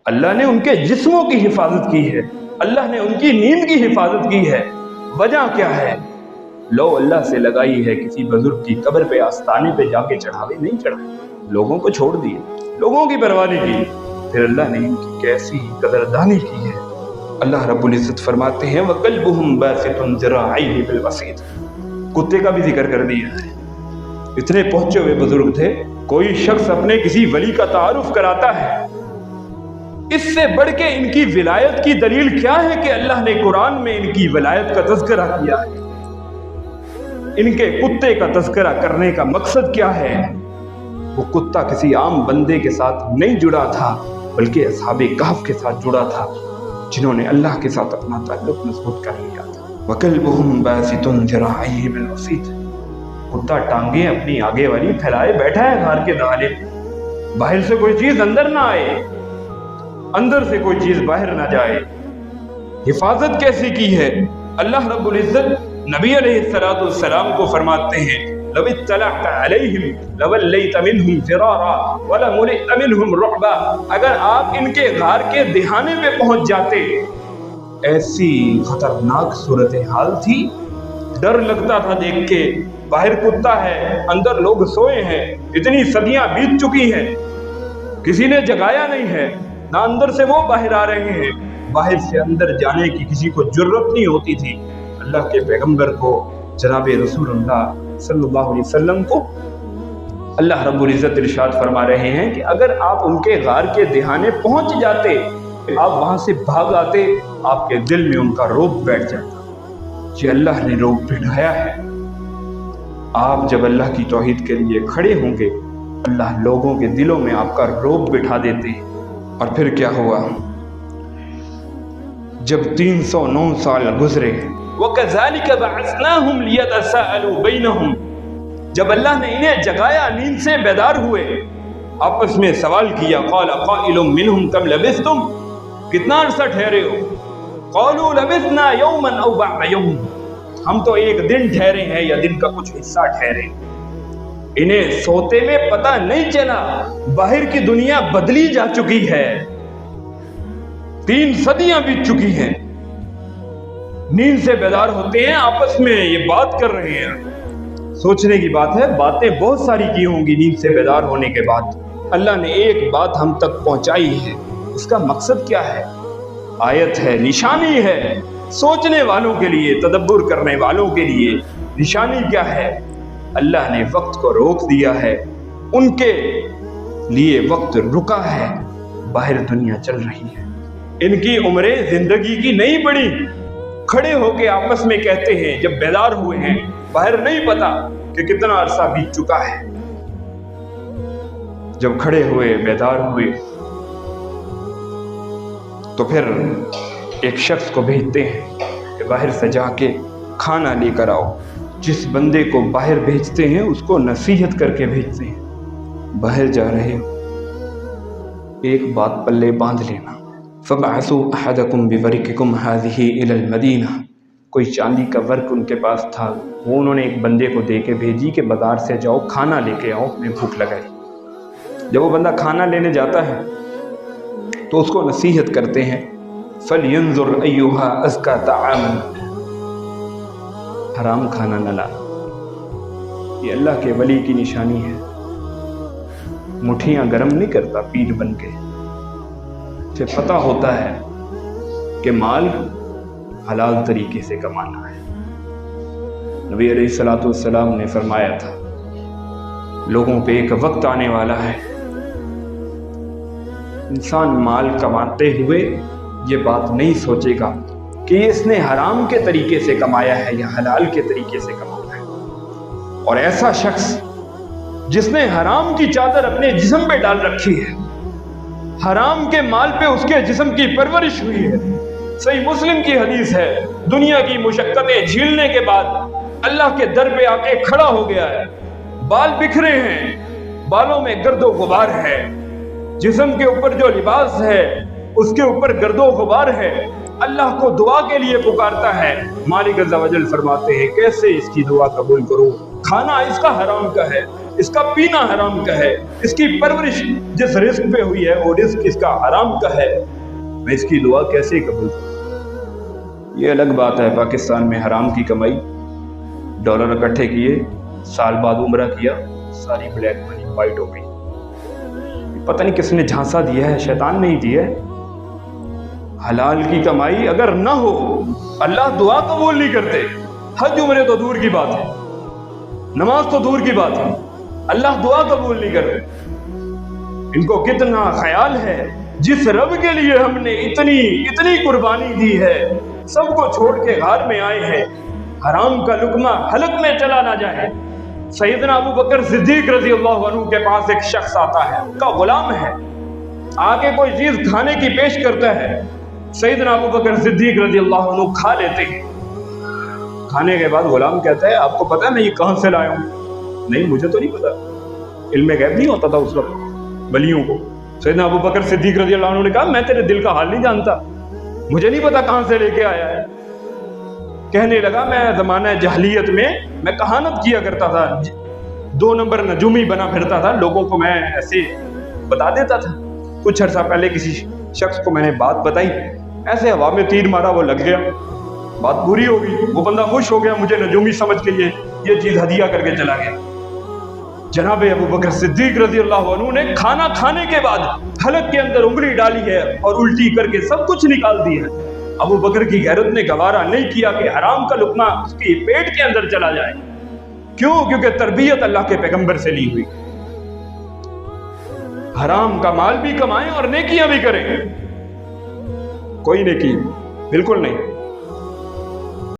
اللہ نے ان کے جسموں کی حفاظت کی ہے، اللہ نے ان کی نیند کی حفاظت کی ہے۔ وجہ کیا ہے؟ لو اللہ سے لگائی ہے، کسی بزرگ کی قبر پہ آستانے پہ جا کے چڑھاوے نہیں چڑھائے، لوگوں کو چھوڑ دیے، لوگوں کی پرواہ نہیں کی، پھر اللہ نے ان کی کیسی قدردانی کی ہے۔ اللہ رب العزت فرماتے ہیں وَقَلْبُهُمْ بَاسِطٌ ذِرَاعَيْهِ بِالْوَسِيطِ، کتے کا بھی ذکر کر دیا ہے۔ اتنے پہنچے ہوئے بزرگ تھے، کوئی شخص اپنے کسی ولی کا تعارف کراتا ہے، اس سے بڑھ کے ان کی ولایت کی دلیل کیا ہے کہ اللہ نے قرآن میں ان کی ولایت کا تذکرہ کیا ہے؟ ان کے کتے کا تذکرہ کرنے کا مقصد کیا ہے؟ وہ کتا کسی عام بندے کے ساتھ نہیں جڑا تھا، بلکہ اصحاب کہف کے ساتھ جڑا تھا، جنہوں نے اللہ کے ساتھ اپنا تعلق مضبوط کر لیا تھا۔ وَكَلْبُهُمْ بَاسِطٌ ذِرَاعَيْهِ بِالْوَسِيطِ، کتا ٹانگیں اپنی آگے والی پھیلائے بیٹھا ہے غار کے دہانے پہ، باہر سے کوئی چیز اندر نہ آئے، اندر سے کوئی چیز باہر نہ جائے۔ حفاظت کیسی کی ہے؟ اللہ رب العزت نبی علیہ السلام کو فرماتے ہیں لَوِ اطَّلَعْتَ عَلَيْهِمْ لَوَلَّيْتَ مِنْهُمْ فِرَارًا وَلَمُلِئْتَ مِنْهُمْ رُعْبًا، اگر آپ ان کے غار کے دہانے پہ پہنچ جاتے، ایسی خطرناک صورتحال تھی، ڈر لگتا تھا دیکھ کے، باہر کتا ہے، اندر لوگ سوئے ہیں، اتنی صدیاں بیت چکی ہیں، کسی نے جگایا نہیں ہے، نہ اندر سے وہ باہر آ رہے ہیں، باہر سے اندر جانے کی کسی کو جرت نہیں ہوتی تھی۔ اللہ کے پیغمبر کو، جناب رسول اللہ صلی اللہ علیہ وسلم کو اللہ رب العزت ارشاد فرما رہے ہیں کہ اگر آپ ان کے غار کے دہانے پہنچ جاتے، آپ وہاں سے بھاگ آتے، آپ کے دل میں ان کا رعب بیٹھ جاتا۔ یہ اللہ نے رعب بٹھایا ہے۔ آپ جب اللہ کی توحید کے لیے کھڑے ہوں گے، اللہ لوگوں کے دلوں میں آپ کا رعب بٹھا دیتے ہیں۔ اور پھر کیا ہوا؟ جب 309 سال گزرے، وَكَذَلِكَ بَعَثْنَاهُمْ لِيَتَسَاءَلُوا بَيْنَهُمْ، جب اللہ نے انہیں جگایا، نیند سے بیدار ہوئے، آپس میں سوال کیا، قَالَ قَائِلٌ مِّنْهُمْ كَمْ لَبِثْتُمْ، کتنا عرصہ ٹھہرے ہو؟ قَالُوا لَبِثْنَا يَوْمًا أَوْ بَعْضَ يَوْمٍ، ہم تو ایک دن ٹھہرے ہیں یا دن کا کچھ حصہ ٹھہرے۔ انہیں سوتے میں پتہ نہیں چلا باہر کی دنیا بدلی جا چکی ہے، 3 صدیاں بیت چکی ہیں۔ نیند سے بیدار ہوتے ہیں، آپس میں یہ بات کر رہے ہیں، سوچنے کی بات ہے، باتیں بہت ساری کی ہوں گی نیند سے بیدار ہونے کے بعد۔ اللہ نے ایک بات ہم تک پہنچائی ہے، اس کا مقصد کیا ہے؟ آیت ہے، نشانی ہے، سوچنے والوں کے لیے، تدبر کرنے والوں کے لیے۔ نشانی کیا ہے؟ اللہ نے وقت کو روک دیا ہے، ان کے لیے وقت رکا ہے، باہر دنیا چل رہی ہے، ان کی عمریں زندگی کی نہیں بڑھی۔ کھڑے ہو کے آپس میں کہتے ہیں جب بیدار ہوئے ہیں، باہر نہیں پتا کہ کتنا عرصہ بیت چکا ہے۔ جب کھڑے ہوئے، بیدار ہوئے، تو پھر ایک شخص کو بھیجتے ہیں کہ باہر سے جا کے کھانا لے کر آؤ۔ جس بندے کو باہر بھیجتے ہیں اس کو نصیحت کر کے بھیجتے ہیں، باہر جا رہے ہو، ایک بات پلے باندھ لینا، فَبَعَثُوا أَحَدَكُمْ بِوَرِقِكُمْ هَذِهِ إِلَى الْمَدِينَةِ، کوئی چاندی کا ورق ان کے پاس تھا، وہ انہوں نے ایک بندے کو دے کے بھیجی کہ بازار سے جاؤ کھانا لے کے آؤ، اپنے بھوک لگائی۔ جب وہ بندہ کھانا لینے جاتا ہے تو اس کو نصیحت کرتے ہیں، فَلْيَنظُرْ أَيُّهَا أَزْكَىٰ طَعَامًا، حرام کھانا نہ لانا۔ یہ اللہ کے ولی کی نشانی ہے، مٹھیاں گرم نہیں کرتا پیر بن کے، اسے پتہ ہوتا ہے کہ مال حلال طریقے سے کمانا ہے۔ نبی علیہ السلام نے فرمایا تھا لوگوں پہ ایک وقت آنے والا ہے، انسان مال کماتے ہوئے یہ بات نہیں سوچے گا کہ اس نے حرام کے طریقے سے کمایا ہے یا حلال کے طریقے سے کمایا ہے۔ اور ایسا شخص جس نے حرام کی چادر اپنے جسم پہ ڈال رکھی ہے، حرام کے مال پہ اس کے جسم کی پرورش ہوئی ہے، صحیح مسلم کی حدیث ہے، دنیا کی مشقتیں جھیلنے کے بعد اللہ کے در پہ آ کے کھڑا ہو گیا ہے، بال بکھرے ہیں، بالوں میں گرد و غبار ہے، جسم کے اوپر جو لباس ہے اس کے اوپر گرد و غبار ہے، اللہ کو دعا کے لیے پکارتا ہے، مالک عز و جل فرماتے ہیں کیسے اس کی دعا قبول کروں؟ کھانا اس کا حرام کا ہے، اس کا پینا حرام کا ہے، اس کی پرورش جس رزق پہ ہوئی ہے وہ رزق اس کا حرام کا ہے، میں اس کی دعا کیسے قبول کروں؟ یہ الگ بات ہے پاکستان میں حرام کی کمائی، ڈالر اکٹھے کیے، سال بعد عمرہ کیا، ساری بلیک منی وائٹ ہو گئی۔ پتہ نہیں کس نے جھانسا دیا ہے، شیطان نے ہی دیا ہے۔ حلال کی کمائی اگر نہ ہو اللہ دعا قبول نہیں کرتے۔ حج عمرے تو دور کی بات ہے، نماز تو دور کی بات ہے، اللہ دعا قبول نہیں کرتے۔ ان کو کتنا خیال ہے جس رب کے لیے ہم نے اتنی قربانی دی ہے، سب کو چھوڑ کے غار میں آئے ہیں، حرام کا لقمہ حلق میں چلا نہ جائے۔ سیدنا ابو بکر صدیق رضی اللہ عنہ کے پاس ایک شخص آتا ہے، ان کا غلام ہے، آگے کوئی چیز کھانے کی پیش کرتا ہے، سیدنا ابو بکر صدیق رضی اللہ عنہ کھا لیتے ہیں۔ کھانے کے بعد غلام کہتا ہے آپ کو پتا ہے میں یہ کہاں سے لایا ہوں؟ نہیں مجھے تو نہیں پتا، علم غیب نہیں ہوتا تھا اس وقت ولیوں کو۔ سیدنا ابو بکر صدیق رضی اللہ عنہ نے کہا میں تیرے دل کا حال نہیں جانتا، مجھے نہیں پتا کہاں سے لے کے آیا ہے۔ کہنے لگا میں زمانہ جاہلیت میں کہانت کیا کرتا تھا، 2 نمبر نجومی بنا پھرتا تھا، لوگوں کو میں ایسے بتا دیتا تھا۔ کچھ عرصہ پہلے کسی شخص کو میں نے بات بتائی، ایسے ہوا میں تیر مارا، وہ لگ گیا، بات پوری ہو گئی، وہ بندہ خوش ہو گیا، مجھے نجومی سمجھ کے یہ چیز ہدیہ کر کے چلا گیا۔ جناب ابو بکر صدیق رضی اللہ عنہ نے کھانا کھانے کے بعد حلق کے اندر انگلی ڈالی ہے اور الٹی کر کے سب کچھ نکال دی ہے۔ ابو بکر کی غیرت نے گوارا نہیں کیا کہ حرام کا لقمہ اس کے پیٹ کے اندر چلا جائے۔ کیوں؟ کیونکہ تربیت اللہ کے پیغمبر سے لی ہوئی۔ حرام کا مال بھی کمائیں اور نیکیاں بھی کریں، کوئی نیکی بالکل نہیں۔